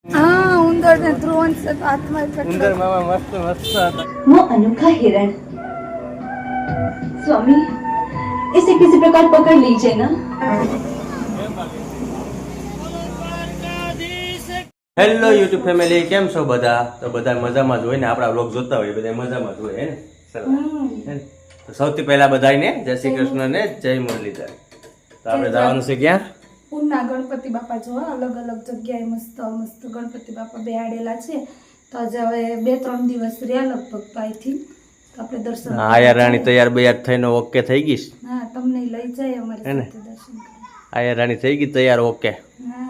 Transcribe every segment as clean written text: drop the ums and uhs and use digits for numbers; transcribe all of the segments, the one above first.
हाँ उंदर ने ध्रुवन से हाथ में उंदर मामा मस्त मस्त आता। वो अनोखा हिरण। स्वामी, इसे किसी प्रकार पकड़ लीजिए ना। હેલો યુટ્યુબ ફેમિલી, કેમ છો બધા? તો બધા મજામાં જ હોય ને, આપણા વ્લોગ જોતા હોય બધા મજામાં જ હોય હે ને. તો સૌથી પહેલા બધાને જય શ્રી કૃષ્ણ ને જય મુરલીધર. તો આપણે જવાનું છે ક્યાં? ઉના ગણપતિ બાપા જોવા અલગ અલગ જગ્યાએ મસ્ત મસ્ત ગણપતિ બાપા બેહાડેલા છે. તો આજે હવે 2-3 દિવસ રહ્યા લગભગ તો આઈ થિંક તો આપણે દર્શન આયા રાણી તૈયાર બૈયાર થઈને ઓકે થઈ ગઈશ. હા તમને લઈ જાય અમારી સાથે દર્શન કરવા. આયા રાણી થઈ ગઈ તૈયાર ઓકે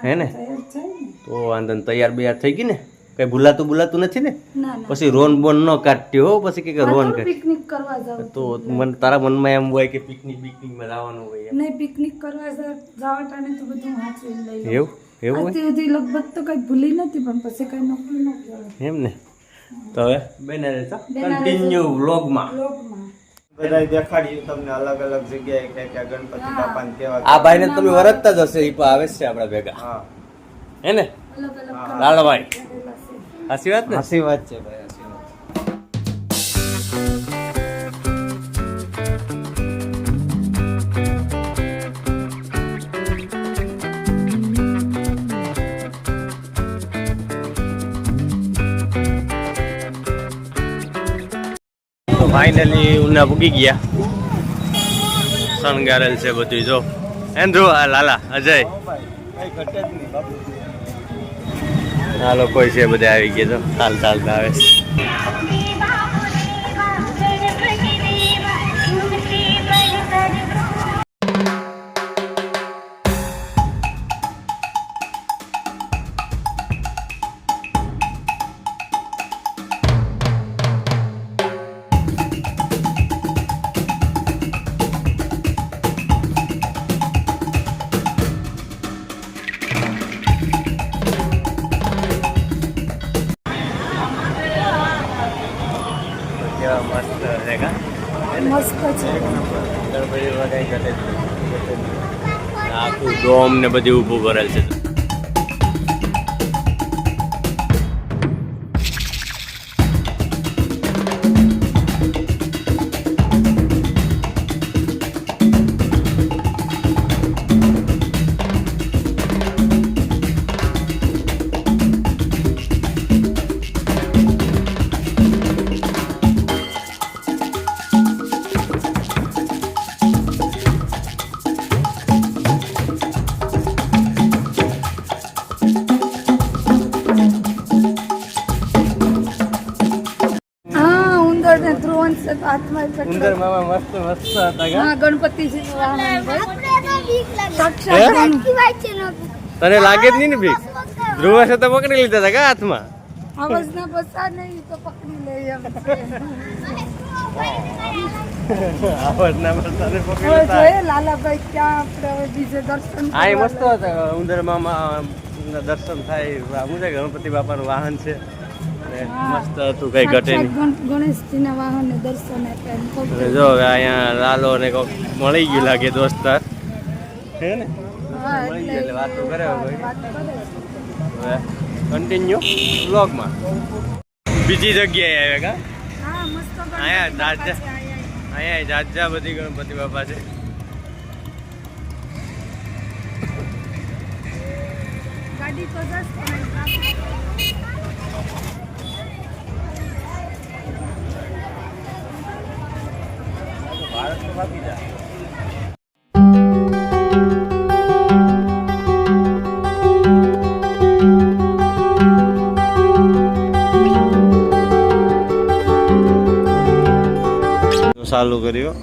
હે ને? તૈયાર જાય ને? તો વાંધો ને, તૈયાર બૈયાર થઈ ગઈ ને? કઈ ભૂલાતું નથી ને? ના ના પછી રોન બોન ન કાઢતી હો, પછી કે રોન કાઢ. પિકનિક કરવા જાવ તો મને તારા મનમાં એમ હોય કે પિકનિક માં જવાનું હોય એમ. નહીં પિકનિક કરવા જવા ટાણે તો બધું વાંચી લઈ એવું એવું હોય અત્યાર સુધી લગભગ તો કઈ ભૂલી નથી પણ પછી કઈ નોકરી ન કહેવાય એમ ને? તો હવે બેને કન્ટિન્યુ વ્લોગમાં બધાય દેખાડ્યું તમને અલગ અલગ જગ્યાએ ક્યાં ગણપતિ બાપાને કેવા. આ ભાઈને તમે વરતતા જ હશે, ઈ પણ આવે છે આપણા ભેગા હા હે ને? અલગ અલગ લાલભાઈ સાચી વાત ને? હાસી વાત છે ભાઈ, હાસી વાત. તો ફાઇનલી ઉના પૂગી ગયા. શણગારેલ છે બધું જો. એન્દ્રુ, આ લાલા, અજય, કઈ ઘટે જ નહીં બાપુ. આ લોકો છે બધા આવી ગયા. તો ચાલતા આવે છે. કેવા મસ્ત છે કા? મસ્ત છે ગણપતિ વગાઈ ઘટે જ નહીં. આખું ડોમ ને બધું ઊભું કરેલ છે. ને ध्रुवन से हाथ में ઉંદર મામા મસ્ત મસ્ત હતા કા? हाँ गणपति जी તને લાગે જ નહીં ને બીક? ધ્રુવ છે તો પકડી લીધા હતા કા હાથમાં? आवाज ना बसा नहीं तो पकड़ी ले हम આવાજ ના બતાને પકડી હવે લીધા. જોઈએ લાલાભાઈ ક્યાં આપણે હવે બીજે દર્શન આ એ કરવા મસ્ત હતા. ઉંદર મામા ના દર્શન થાય. શું છે? ગણપતિ બાપાનું વાહન છે અને મસ્ત હતું, કઈ ઘટે નહીં. ગણેશજીના વાહનને દર્શન આપ્યા એમ કહું. અને જો હવે અહીંયા લાલો ને કોક મળી ગયું લાગે દોસ્તાર હે ને? હા મળી ગયું એટલે વાતો કરે હવે. વાત કરે છે. હવે કન્ટિન્યુ વ્લોગમાં. બીજી જગ્યાએ આવ્યા કા? હા મસ્ત અહીંયા ગણપતિ બાપા જાજા છે, અહીંયા. અહીંયા જાજા બધી ગણપતિ બાપા છે. ગાડી તો જશ પણ ટ્રાફિક ભારત તો બાકી જાય. ચાલુ કર્યો.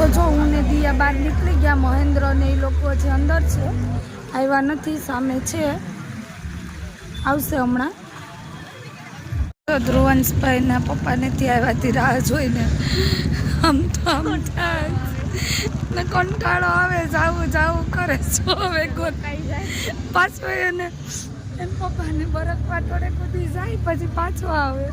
તો જો હું ને દિયા બહાર નીકળી ગયા, મહેન્દ્ર ને એ લોકો જે અંદર છે, આવ્યા નથી, સામે છે, આવશે હમણાં. તો ધ્રુવંશભાઈ ના પપ્પાને ત્યાં આવ્યાથી રાહ જોઈને આમ તો આમ થાય ને કંટાળો આવે, જાવું કરે છો હવે ગોતાઈ જાય પાછો એને એમ પપ્પાને બરફ પાટોડે કૂદી જાય પછી પાછો આવે.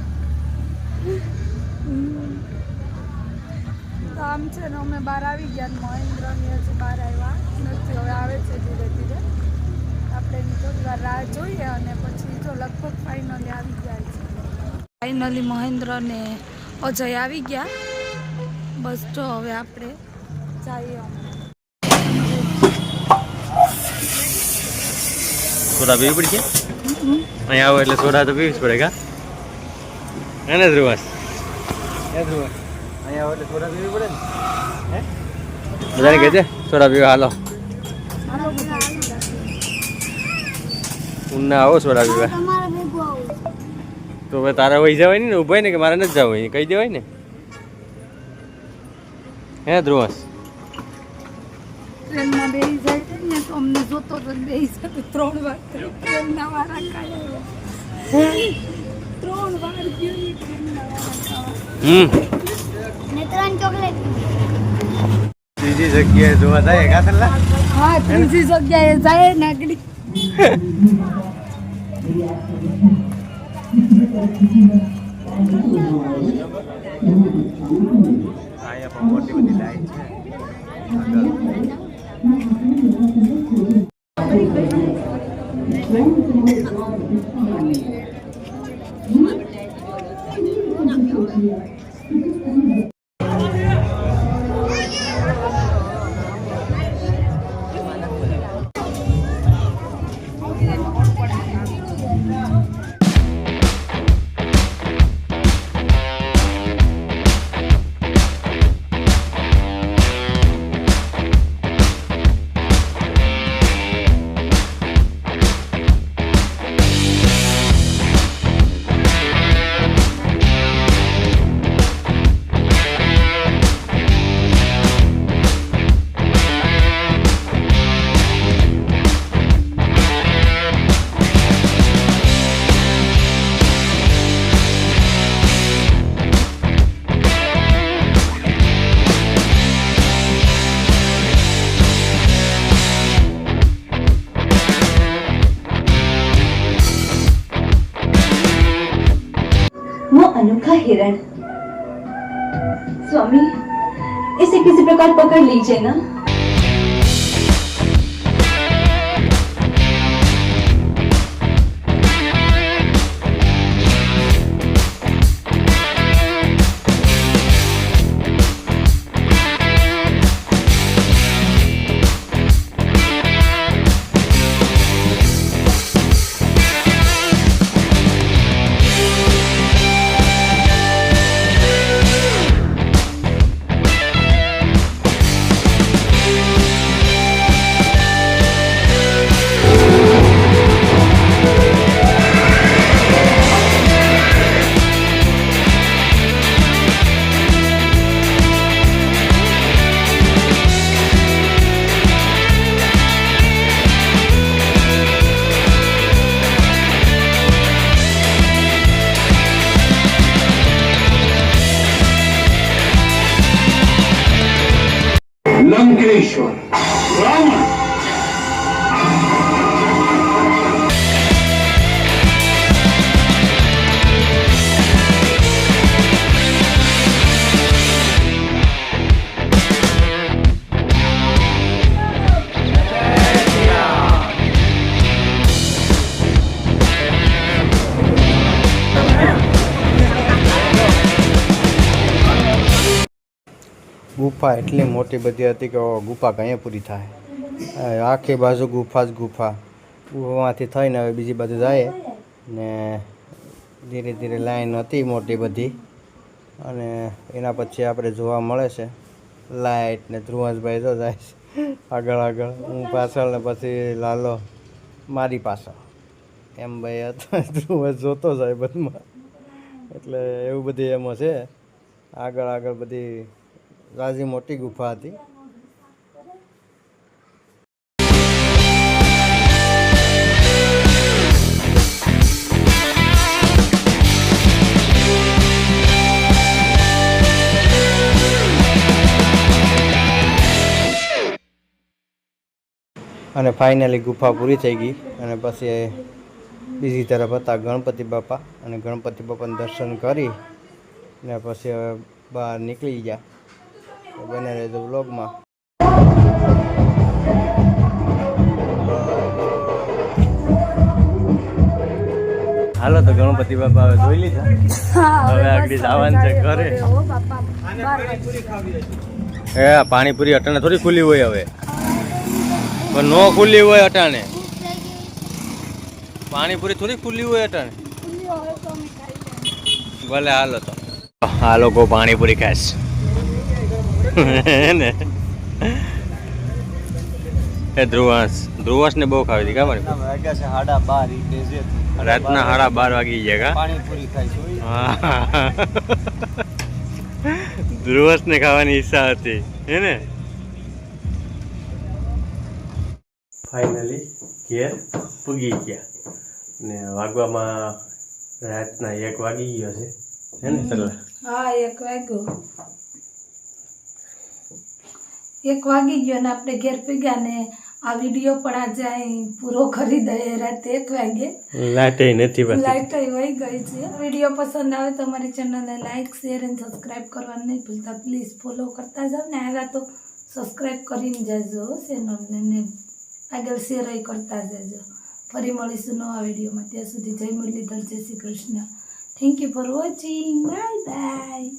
તો આમ છે ને અમે બહાર આવી ગયા, મહેન્દ્ર ની હજી બહાર આવ્યા નથી, હવે આવે છે ધીરે ધીરે. આપણે એની થોડી વાર રાહ જોઈએ અને પછી જો લગભગ ફાઇનલી આવી જાય છે. ફાઇનલી મહેન્દ્ર ને અજય આવી ગયા. બસ જો હવે આપણે જઈએ. સોડા પીવી પડશે અહીંયા આવો એટલે સોડા તો પીવી જ પડે કા એને ધ્રુવાસ અહીંયા આવો એટલે સોડા પીવી પડે ને બધાને કહે છે સોડા પીવા હાલો ઉના આવો સોડા પીવા તો હવે તારા વહી જવાય ને ઉભાય ને કે મારે નથી જવું કહી દેવાય ને હે ધ્રુવાસ ટ્રેનમાં બેસી જાય છે ને તો અમને જોતો તો બેસી જાય 3 વાર ટ્રેનના વાળા ખાયા 3 વાર ગયું ટ્રેનના વાળા ને 3 ચોકલેટ ત્રીજી જગ્યાએ જોવા જાય કાસલા હા ત્રીજી જગ્યાએ જાય નાગડી અહીંયા પણ મોટી બધી લાઈન છે वो अनोखा हिरण। स्वामी, इसे किसी प्रकार पकड़ लीजिए ना। लंकेश्वर रावण ગુફા એટલી મોટી બધી હતી કે ગુફા ક્યાં પૂરી થાય આખી બાજુ ગુફા જ ગુફા ગુફામાંથી થઈને હવે બીજી બાજુ જાય ને ધીરે ધીરે લાઈન હતી મોટી બધી અને એના પછી આપણે જોવા મળે છે લાઇટ ને ધ્રુવંશભાઈ તો જાય છે આગળ આગળ હું પાછળ ને પછી લાલો મારી પાછળ એમ ભાઈ હતો ધ્રુવંશ જોતો જાય બધમાં એટલે એવું બધી એમાં છે આગળ આગળ બધી રાજી મોટી ગુફા હતી. અને ફાઇનલી ગુફા પૂરી થઈ ગઈ અને પછી બીજી તરફ હતા ગણપતિ બાપા અને ગણપતિ બાપાને દર્શન કરી ને પછી હવે બહાર નીકળી ગયા. તો બને રહેજો વ્લોગમાં. હાલો તો ગણપતિ બાપા હવે જોઈ લીધા. હવે આગળ જવાનું છે ઘરે. એ પાણીપુરી અટાણે થોડી ખુલ્લી હોય હવે, પણ નો ખુલ્લી હોય અટાણે. પાણીપુરી થોડી ખુલ્લી હોય અટાણે. ભલે હાલો તો આ લોકો પાણીપુરી ખાશ ને. એ ધ્રુવાંશ ને બહુ ખાવી હતી ખબર? વાગ્યા છે 12:30. રાતના 12:30 વાગી ગયા કા? પાણીપુરી ખાઈશું. ધ્રુવાંશ ને ખાવાની ઈચ્છા હતી હે ને. ફાઇનલી ઘેર પૂગી ગયા ને વાગવામાં રાતના 1 વાગી ગયો છે હે ને સરલા? હા 1 વાગ્યો. 1 વાગી ગયો ને આપણે ઘેર પીગ્યા ને આ વિડીયો પણ આજે અહીં પૂરો કરી દઈએ. રાતે 1 વાગે લાઈટ નથી બસ. લાઈટ વહી ગઈ છે. વિડીયો પસંદ આવે તો અમારી ચેનલને લાઈક શેર અને સબસ્ક્રાઈબ કરવાનું નહીં ભૂલતા. પ્લીઝ ફોલો કરતા જાઓ ને આવ્યા તો સબસ્ક્રાઈબ કરીને જાજો ચેનલને ને આગળ શેર કરતા જાજો. ફરી મળીશું નવા વિડીયોમાં. ત્યાં સુધી જય મુરલીધર, જય Shri Krishna. Thank you for watching. Bye bye.